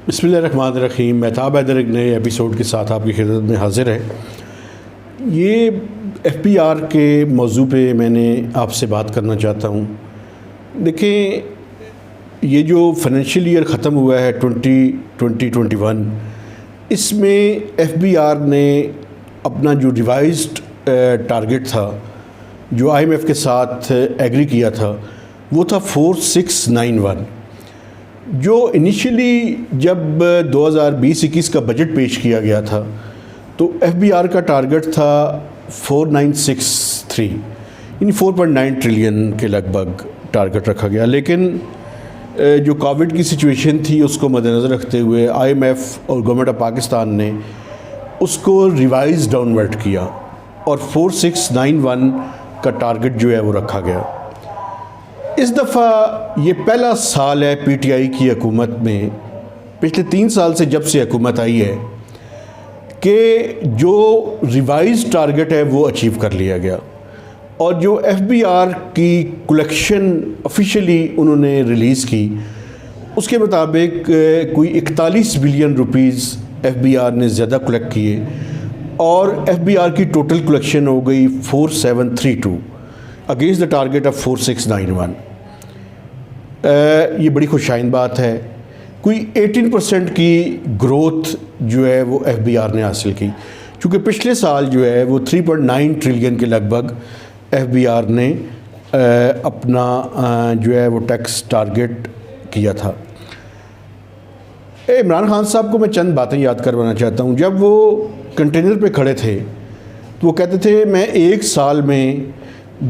بسم اللہ الرحمن الرحیم۔ مہتاب حیدر ایک نئے ایپیسوڈ کے ساتھ آپ کی خدمت میں حاضر ہے۔ یہ ایف پی آر کے موضوع پہ میں نے آپ سے بات کرنا چاہتا ہوں۔ دیکھیں، یہ جو فائنینشیل ایئر ختم ہوا ہے 2021، اس میں ایف بی آر نے اپنا جو ریوائزڈ ٹارگٹ تھا، جو آئی ایم ایف کے ساتھ ایگری کیا تھا، وہ تھا 4691۔ جو انیشلی جب 2020-21 کا بجٹ پیش کیا گیا تھا تو ایف بی آر کا ٹارگٹ تھا 4963، یعنی 4.9 ٹریلین کے لگ بھگ ٹارگٹ رکھا گیا۔ لیکن جو کووڈ کی سچویشن تھی اس کو مد نظر رکھتے ہوئے آئی ایم ایف اور گورنمنٹ آف پاکستان نے اس کو ریوائز ڈاؤن ورڈ کیا اور 4691 کا ٹارگٹ جو ہے وہ رکھا گیا۔ اس دفعہ یہ پہلا سال ہے پی ٹی آئی کی حکومت میں، پچھلے 3 سال سے جب سے حکومت آئی ہے، کہ جو ریوائز ٹارگٹ ہے وہ اچیو کر لیا گیا، اور جو ایف بی آر کی کلیکشن آفیشیلی انہوں نے ریلیز کی، اس کے مطابق کوئی 41 billion rupees F B R نے زیادہ کلیکٹ کیے، اور ایف بی آر کی ٹوٹل کلیکشن ہو گئی 4732 اگینسٹ دا ٹارگٹ آف 4691۔ یہ بڑی خوشائند بات ہے۔ کوئی 18% کی گروتھ جو ہے وہ ایف بی آر نے حاصل کی، چونکہ پچھلے سال جو ہے وہ 3.9 ٹریلین کے لگ بھگ ایف بی آر نے اپنا جو ہے وہ ٹیکس ٹارگٹ کیا تھا۔ عمران خان صاحب کو میں چند باتیں یاد کروانا چاہتا ہوں۔ جب وہ کنٹینر پہ کھڑے تھے تو وہ کہتے تھے میں 1 سال میں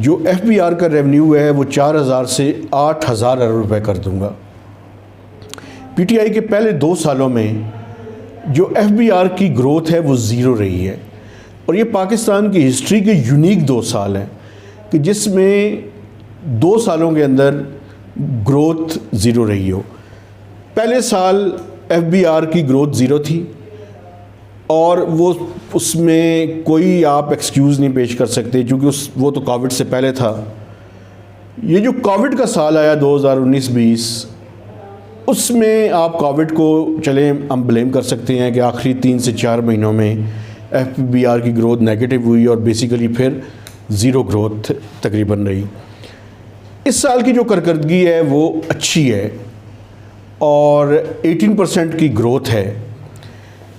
جو ایف بی آر کا ریونیو ہے وہ 4000 سے 8000 ارب روپے کر دوں گا۔ پی ٹی آئی کے پہلے 2 سالوں میں جو ایف بی آر کی گروتھ ہے وہ 0 رہی ہے، اور یہ پاکستان کی ہسٹری کے یونیک 2 سال ہیں کہ جس میں 2 سالوں کے اندر گروتھ 0 رہی ہو۔ پہلے سال ایف بی آر کی گروتھ 0 تھی، اور وہ اس میں کوئی آپ ایکسکیوز نہیں پیش کر سکتے کیونکہ وہ تو کووڈ سے پہلے تھا۔ یہ جو کووڈ کا سال آیا 2019-20، اس میں آپ کووڈ کو چلیں ہم بلیم کر سکتے ہیں کہ آخری 3 سے 4 مہینوں میں ایف بی آر کی گروتھ نیگیٹو ہوئی اور بیسیکلی پھر 0 گروتھ تقریباً رہی۔ اس سال کی جو کارکردگی ہے وہ اچھی ہے اور 18% کی گروتھ ہے،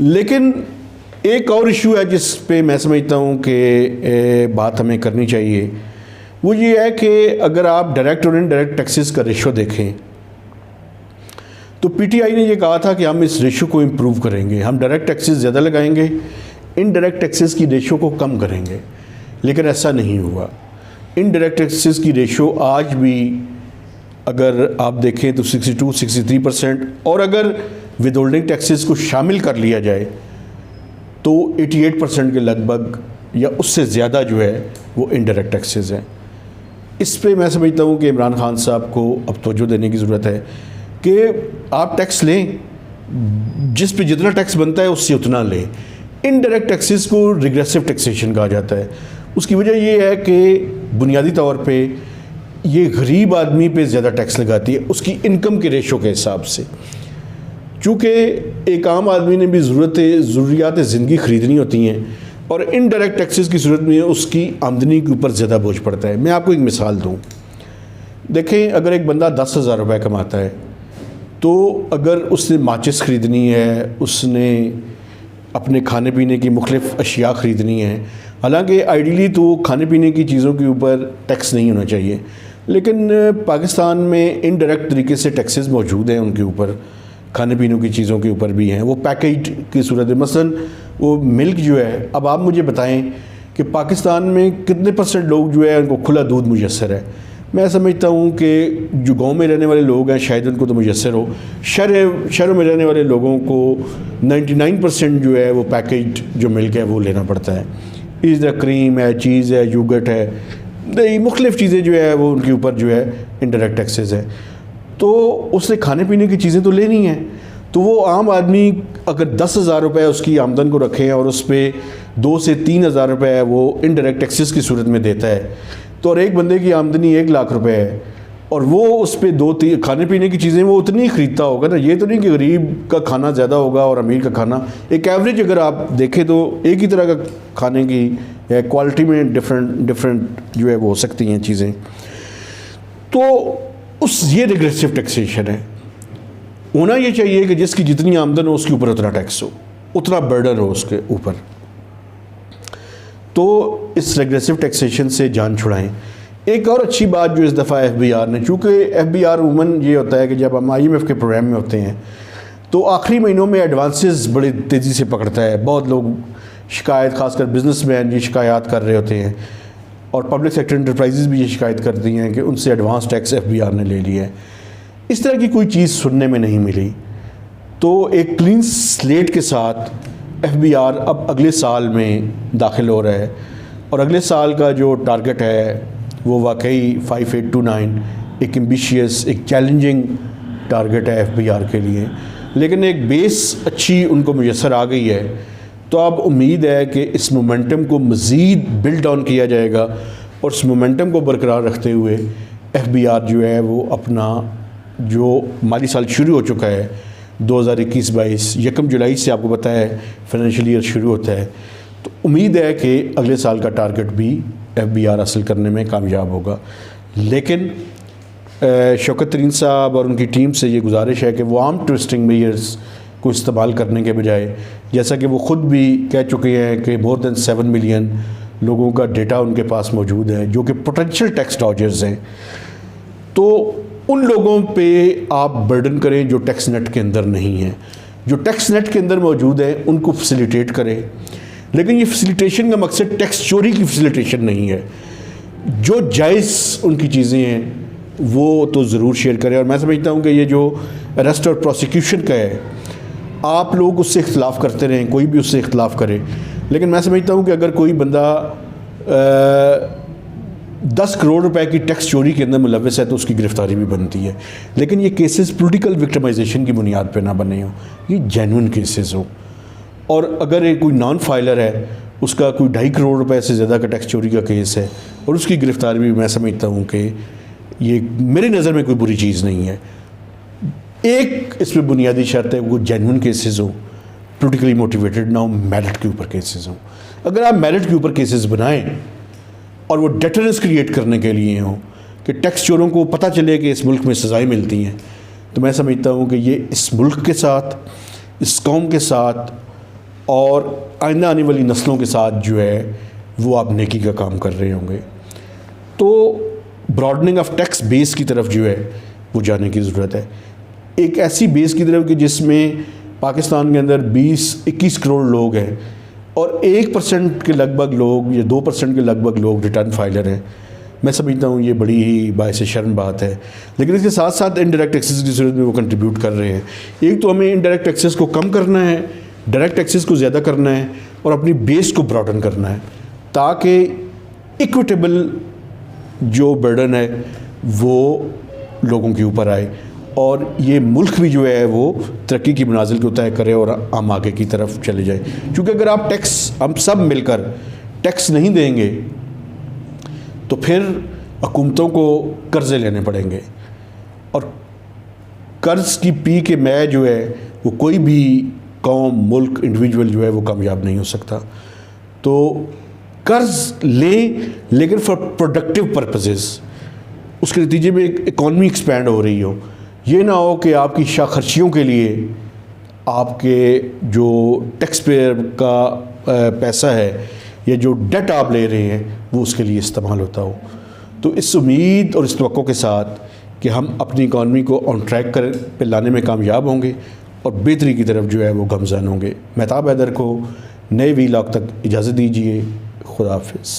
لیکن ایک اور ایشو ہے جس پہ میں سمجھتا ہوں کہ بات ہمیں کرنی چاہیے۔ وہ یہ ہے کہ اگر آپ ڈائریکٹ اور انڈائریکٹ ٹیکسز کا ریشو دیکھیں تو پی ٹی آئی نے یہ کہا تھا کہ ہم اس ریشو کو امپروو کریں گے، ہم ڈائریکٹ ٹیکسز زیادہ لگائیں گے، انڈائریکٹ ٹیکسز کی ریشو کو کم کریں گے، لیکن ایسا نہیں ہوا۔ انڈائریکٹ ٹیکسز کی ریشو آج بھی اگر آپ دیکھیں تو 62-63%، اور اگر ود ہولڈنگ ٹیکسز کو شامل کر لیا جائے تو 88% کے لگ بھگ یا اس سے زیادہ جو ہے وہ انڈائریکٹ ٹیکسز ہیں۔ اس پہ میں سمجھتا ہوں کہ عمران خان صاحب کو اب توجہ دینے کی ضرورت ہے کہ آپ ٹیکس لیں، جس پہ جتنا ٹیکس بنتا ہے اس سے اتنا لیں۔ انڈائریکٹ ٹیکسز کو ریگریسو ٹیکسیشن کہا جاتا ہے۔ اس کی وجہ یہ ہے کہ بنیادی طور پہ یہ غریب آدمی پہ زیادہ ٹیکس لگاتی ہے اس کی انکم کے ریشو کے حساب سے، چونکہ ایک عام آدمی نے بھی ضروریات زندگی خریدنی ہوتی ہیں، اور انڈائریکٹ ٹیکسز کی صورت میں اس کی آمدنی کے اوپر زیادہ بوجھ پڑتا ہے۔ میں آپ کو ایک مثال دوں۔ دیکھیں، اگر ایک بندہ 10,000 روپے کماتا ہے تو اگر اس نے ماچس خریدنی ہے، اس نے اپنے کھانے پینے کی مختلف اشیاء خریدنی ہے، حالانکہ آئیڈیلی تو کھانے پینے کی چیزوں کے اوپر ٹیکس نہیں ہونا چاہیے، لیکن پاکستان میں انڈائریکٹ طریقے سے ٹیکسز موجود ہیں ان کے اوپر، کھانے پینے کی چیزوں کے اوپر بھی ہیں۔ وہ پیکیج کی صورت ہے، مثلا وہ ملک جو ہے، اب آپ مجھے بتائیں کہ پاکستان میں کتنے % لوگ جو ہے ان کو کھلا دودھ میسر ہے۔ میں سمجھتا ہوں کہ جو گاؤں میں رہنے والے لوگ ہیں شاید ان کو تو میسر ہو، شہروں میں رہنے والے لوگوں کو 99% جو ہے وہ پیکیج جو ملک ہے وہ لینا پڑتا ہے۔ اس طرح کریم ہے، چیز ہے، یوگٹ ہے، مختلف چیزیں جو ہے وہ ان کے اوپر جو ہے انڈائریکٹ ٹیکسز ہے۔ تو اس نے کھانے پینے کی چیزیں تو لینی ہیں، تو وہ عام آدمی اگر 10,000 روپے اس کی آمدن کو رکھے اور اس پہ 2 سے 3,000 روپے وہ انڈائریکٹ ٹیکسز کی صورت میں دیتا ہے، تو اور ایک بندے کی آمدنی 1 لاکھ روپے ہے اور وہ اس پہ کھانے پینے کی چیزیں وہ اتنی خریدتا ہوگا نا. یہ تو نہیں کہ غریب کا کھانا زیادہ ہوگا اور امیر کا کھانا, ایک ایوریج اگر آپ دیکھیں تو ایک ہی طرح کا کھانے کی کوالٹی میں ڈفرینٹ جو ہے وہ ہو سکتی ہیں چیزیں. تو یہ ریگریسو ٹیکسیشن ہے. ہونا یہ چاہیے کہ جس کی جتنی آمدن ہو اس کے اوپر اتنا ٹیکس ہو, اتنا برڈن ہو اس کے اوپر. تو اس ریگریسو ٹیکسیشن سے جان چھڑائیں. ایک اور اچھی بات جو اس دفعہ ایف بی آر نے, چونکہ ایف بی آر عموماً یہ ہوتا ہے کہ جب ہم آئی ایم ایف کے پروگرام میں ہوتے ہیں تو آخری مہینوں میں ایڈوانسز بڑی تیزی سے پکڑتا ہے. بہت لوگ شکایت, خاص کر بزنس مین یہ شکایات کر رہے ہوتے ہیں, اور پبلک سیکٹر انٹرپرائزز بھی یہ شکایت کرتی ہیں کہ ان سے advance tax F B R نے لے لیا ہے. اس طرح کی کوئی چیز سننے میں نہیں ملی. تو ایک کلین سلیٹ کے ساتھ ایف بی آر اب اگلے سال میں داخل ہو رہا ہے, اور اگلے سال کا جو ٹارگٹ ہے وہ واقعی 5829 ایک ایمبیشیس, ایک چیلنجنگ ٹارگٹ ہے ایف بی آر کے لیے. لیکن ایک بیس اچھی ان کو میسر آ گئی ہے, تو اب امید ہے کہ اس مومنٹم کو مزید بلڈ آن کیا جائے گا, اور اس مومنٹم کو برقرار رکھتے ہوئے ایف بی آر جو ہے وہ اپنا جو مالی سال شروع ہو چکا ہے 2021-22 1 جولائی سے آپ کو پتہ ہے فائنینشیل ایئر شروع ہوتا ہے, تو امید ہے کہ اگلے سال کا ٹارگٹ بھی ایف بی آر حاصل کرنے میں کامیاب ہوگا. لیکن شوکت ترین صاحب اور ان کی ٹیم سے یہ گزارش ہے کہ وہ عام ٹوسٹنگ میئرز کو استعمال کرنے کے بجائے, جیسا کہ وہ خود بھی کہہ چکے ہیں کہ مور دین 7 ملین لوگوں کا ڈیٹا ان کے پاس موجود ہے جو کہ پوٹینشیل ٹیکس ڈاجرز ہیں, تو ان لوگوں پہ آپ برڈن کریں جو ٹیکس نیٹ کے اندر نہیں ہیں. جو ٹیکس نیٹ کے اندر موجود ہیں ان کو فیسیلیٹیٹ کریں, لیکن یہ فیسیلیٹیشن کا مقصد ٹیکس چوری کی فیسیلیٹیشن نہیں ہے. جو جائز ان کی چیزیں ہیں وہ تو ضرور شیئر کریں. اور میں سمجھتا ہوں کہ یہ جو اریسٹ اور پروسیکیوشن کا ہے, آپ لوگ اس سے اختلاف کرتے رہیں, کوئی بھی اس سے اختلاف کرے, لیکن میں سمجھتا ہوں کہ اگر کوئی بندہ 10 کروڑ روپے کی ٹیکس چوری کے اندر ملوث ہے تو اس کی گرفتاری بھی بنتی ہے. لیکن یہ کیسز پولیٹیکل وکٹمائزیشن کی بنیاد پہ نہ بنے ہوں, یہ جینوئن کیسز ہوں. اور اگر ایک کوئی نان فائلر ہے, اس کا کوئی 2.5 کروڑ روپے سے زیادہ کا ٹیکس چوری کا کیس ہے, اور اس کی گرفتاری بھی میں سمجھتا ہوں کہ یہ میری نظر میں کوئی بری چیز نہیں ہے. ایک اس میں بنیادی شرط ہے وہ جینوئن کیسز ہوں, پولیٹیکلی موٹیویٹڈ نہ ہوں, میرٹ کے اوپر کیسز ہوں. اگر آپ میرٹ کے اوپر کیسز بنائیں اور وہ ڈیٹرنس کریٹ کرنے کے لیے ہوں کہ ٹیکس چوروں کو پتہ چلے کہ اس ملک میں سزائیں ملتی ہیں, تو میں سمجھتا ہوں کہ یہ اس ملک کے ساتھ, اس قوم کے ساتھ اور آئندہ آنے والی نسلوں کے ساتھ جو ہے وہ آپ نیکی کا کام کر رہے ہوں گے. تو براڈننگ آف ٹیکس بیس کی طرف جو ہے وہ جانے کی ضرورت ہے. ایک ایسی بیس کی طرف کہ جس میں پاکستان کے اندر 20-21 کروڑ لوگ ہیں, اور 1% کے لگ بھگ لوگ یا 2% کے لگ بھگ لوگ ریٹرن فائلر ہیں. میں سمجھتا ہوں یہ بڑی ہی باعث شرم بات ہے. لیکن اس کے ساتھ ساتھ انڈائریکٹ ٹیکسز کی صورت میں وہ کنٹریبیوٹ کر رہے ہیں. ایک تو ہمیں انڈائریکٹ ٹیکسز کو کم کرنا ہے, ڈائریکٹ ٹیکسز کو زیادہ کرنا ہے, اور اپنی بیس کو براڈن کرنا ہے, تاکہ ایکویٹیبل جو برڈن ہے وہ لوگوں کے اوپر آئے, اور یہ ملک بھی جو ہے وہ ترقی کی منازل کو طے کرے اور ہم آگے کی طرف چلے جائیں. کیونکہ اگر آپ ٹیکس, ہم سب مل کر ٹیکس نہیں دیں گے تو پھر حکومتوں کو قرضے لینے پڑیں گے, اور قرض کی پی کے میں جو ہے وہ کوئی بھی قوم, ملک, انڈیویجول جو ہے وہ کامیاب نہیں ہو سکتا. تو قرض لیں لیکن فار پروڈکٹیو پرپزز, اس کے نتیجے میں ایک اکانومی ایکسپینڈ ہو رہی ہو. یہ نہ ہو کہ آپ کی شاہ خرچیوں کے لیے آپ کے جو ٹیکس پیئر کا پیسہ ہے یا جو ڈیٹ آپ لے رہے ہیں وہ اس کے لیے استعمال ہوتا ہو. تو اس امید اور اس توقع کے ساتھ کہ ہم اپنی اکانومی کو آن ٹریک پہ لانے میں کامیاب ہوں گے اور بہتری کی طرف جو ہے وہ گامزن ہوں گے. مہتاب حیدر کو نئے وی لاگ تک اجازت دیجیے. خدا حافظ.